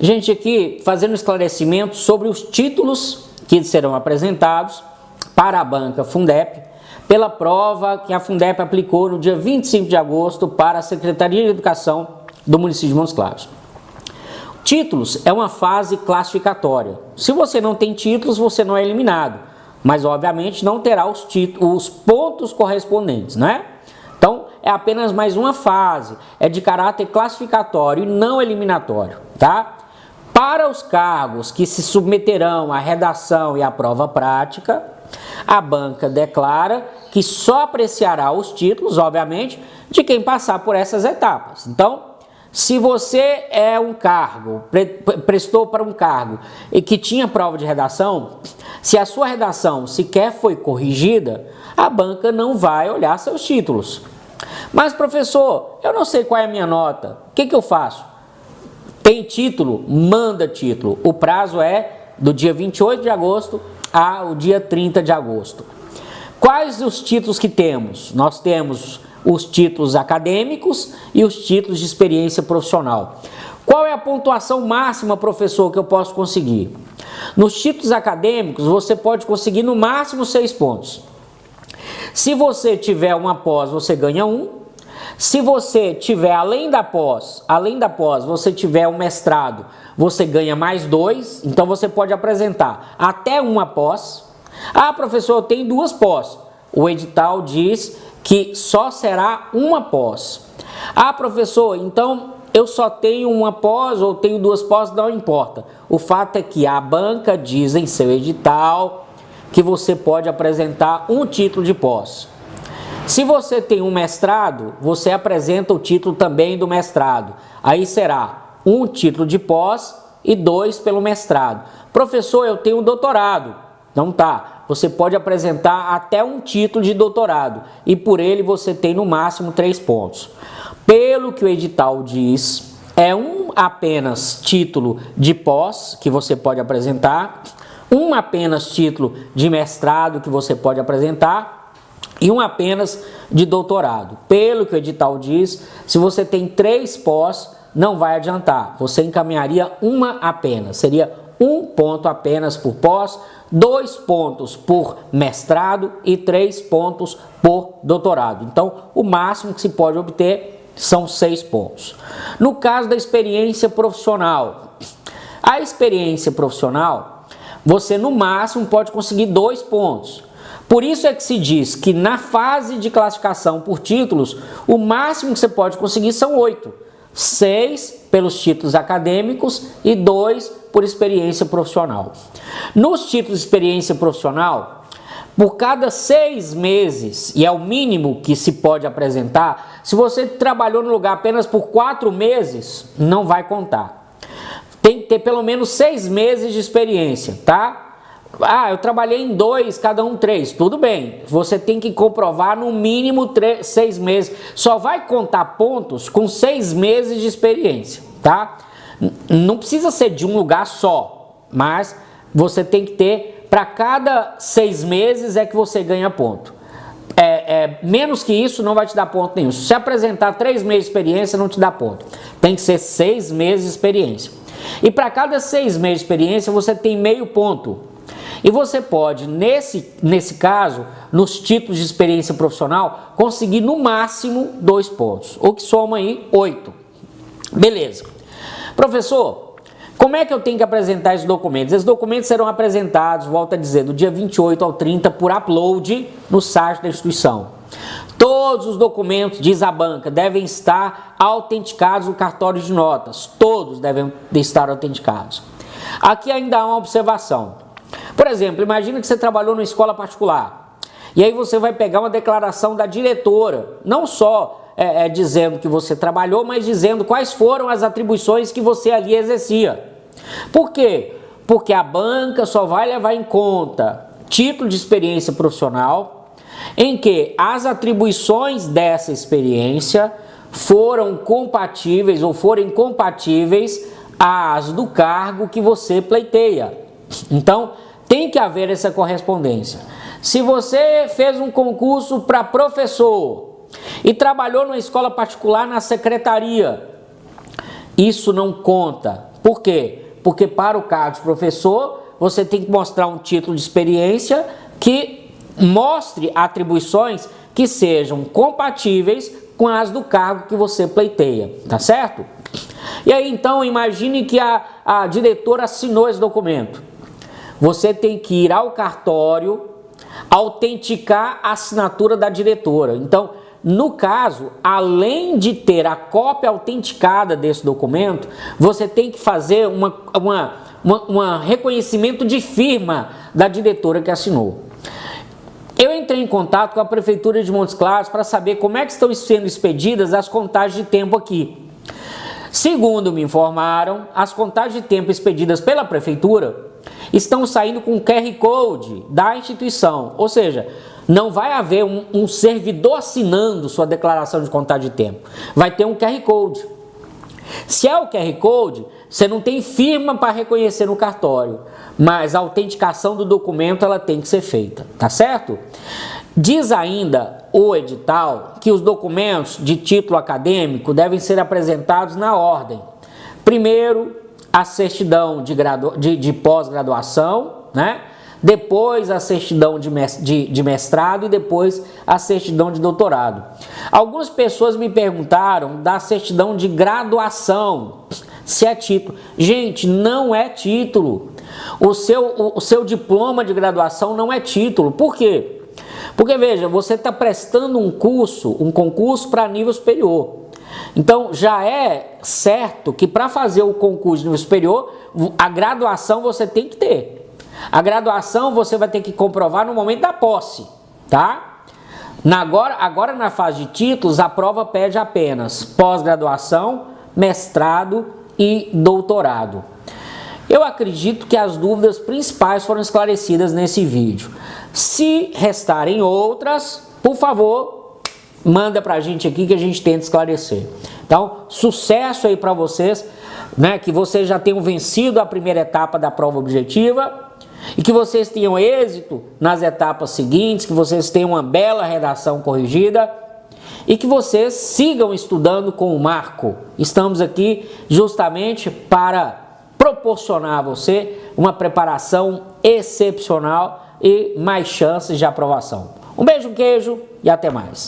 Gente, aqui fazendo esclarecimento sobre os títulos que serão apresentados para a banca Fundep pela prova que a Fundep aplicou no dia 25 de agosto para a Secretaria de Educação do município de Montes Claros. Títulos é uma fase classificatória. Se você não tem títulos, você não é eliminado, mas obviamente não terá os pontos correspondentes, né? Então, é apenas mais uma fase, é de caráter classificatório e não eliminatório, tá? Para os cargos que se submeterão à redação e à prova prática, a banca declara que só apreciará os títulos, obviamente, de quem passar por essas etapas. Então, se você é um cargo, prestou para um cargo e que tinha prova de redação, se a sua redação sequer foi corrigida, a banca não vai olhar seus títulos. Mas, professor, eu não sei qual é a minha nota, o que eu faço? Tem título? Manda título. O prazo é do dia 28 de agosto ao dia 30 de agosto. Quais os títulos que temos? Nós temos os títulos acadêmicos e os títulos de experiência profissional. Qual é a pontuação máxima, professor, que eu posso conseguir? Nos títulos acadêmicos, você pode conseguir no máximo 6 pontos. Se você tiver uma pós, você ganha 1. Se você tiver, além da pós, você tiver um mestrado, você ganha mais 2. Então, você pode apresentar até uma pós. Ah, professor, eu tenho 2 pós. O edital diz que só será uma pós. Ah, professor, então eu só tenho uma pós ou tenho 2 pós, não importa. O fato é que a banca diz em seu edital que você pode apresentar um título de pós. Se você tem um mestrado, você apresenta o título também do mestrado. Aí será um título de pós e 2 pelo mestrado. Professor, eu tenho um doutorado. Então tá, você pode apresentar até um título de doutorado e por ele você tem no máximo 3 pontos. Pelo que o edital diz, é um apenas título de pós que você pode apresentar, um apenas título de mestrado que você pode apresentar e um apenas de doutorado. Pelo que o edital diz, se você tem 3 pós, não vai adiantar. Você encaminharia uma apenas. Seria 1 ponto apenas por pós, 2 pontos por mestrado e 3 pontos por doutorado. Então, o máximo que se pode obter são 6 pontos. No caso da experiência profissional, a experiência profissional, você no máximo pode conseguir 2 pontos. Por isso é que se diz que na fase de classificação por títulos, o máximo que você pode conseguir são 8. 6 pelos títulos acadêmicos e 2 por experiência profissional. Nos títulos de experiência profissional, por cada 6 meses, e é o mínimo que se pode apresentar, se você trabalhou no lugar apenas por 4 meses, não vai contar. Tem que ter pelo menos 6 meses de experiência, tá? Ah, eu trabalhei em 2, cada um 3. Tudo bem, você tem que comprovar no mínimo 6 meses. Só vai contar pontos com 6 meses de experiência, tá? Não precisa ser de um lugar só, mas você tem que ter, para cada 6 meses é que você ganha ponto. Menos que isso não vai te dar ponto nenhum. Se apresentar 3 meses de experiência, não te dá ponto. Tem que ser 6 meses de experiência. E para cada 6 meses de experiência, você tem meio ponto. E você pode, nesse caso, nos títulos de experiência profissional, conseguir no máximo 2 pontos, o que soma aí 8. Beleza. Professor, como é que eu tenho que apresentar esses documentos? Esses documentos serão apresentados, volto a dizer, do dia 28 ao 30 por upload no site da instituição. Todos os documentos, diz a banca, devem estar autenticados no cartório de notas. Todos devem estar autenticados. Aqui ainda há uma observação. Por exemplo, imagina que você trabalhou numa escola particular e aí você vai pegar uma declaração da diretora, não só dizendo que você trabalhou, mas dizendo quais foram as atribuições que você ali exercia. Por quê? Porque a banca só vai levar em conta título de experiência profissional em que as atribuições dessa experiência foram compatíveis ou forem compatíveis às do cargo que você pleiteia. Então, tem que haver essa correspondência. Se você fez um concurso para professor e trabalhou numa escola particular na secretaria, isso não conta. Por quê? Porque para o cargo de professor, você tem que mostrar um título de experiência que mostre atribuições que sejam compatíveis com as do cargo que você pleiteia, tá certo? E aí então imagine que a diretora assinou esse documento. Você tem que ir ao cartório, autenticar a assinatura da diretora. Então, no caso, além de ter a cópia autenticada desse documento, você tem que fazer um reconhecimento de firma da diretora que assinou. Eu entrei em contato com a Prefeitura de Montes Claros para saber como é que estão sendo expedidas as contagens de tempo aqui. Segundo me informaram, as contagens de tempo expedidas pela Prefeitura estão saindo com QR Code da instituição, ou seja, não vai haver um servidor assinando sua declaração de contagem de tempo, vai ter um QR Code. Se é o QR Code, você não tem firma para reconhecer no cartório, mas a autenticação do documento ela tem que ser feita, tá certo? Diz ainda o edital que os documentos de título acadêmico devem ser apresentados na ordem. Primeiro, a certidão de pós-graduação, né? Depois a certidão de mestrado e depois a certidão de doutorado. Algumas pessoas me perguntaram da certidão de graduação, se é título. Gente, não é título. O seu diploma de graduação não é título. Por quê? Porque, veja, você está prestando um concurso para nível superior. Então, já é certo que para fazer o concurso de nível superior, a graduação você tem que ter. A graduação você vai ter que comprovar no momento da posse, tá? Agora na fase de títulos, a prova pede apenas pós-graduação, mestrado e doutorado. Eu acredito que as dúvidas principais foram esclarecidas nesse vídeo. Se restarem outras, por favor, manda pra gente aqui que a gente tenta esclarecer. Então, sucesso aí para vocês, né? Que vocês já tenham vencido a primeira etapa da prova objetiva e que vocês tenham êxito nas etapas seguintes, que vocês tenham uma bela redação corrigida e que vocês sigam estudando com o Marco. Estamos aqui justamente para proporcionar a você uma preparação excepcional e mais chances de aprovação. Um beijo, queijo e até mais.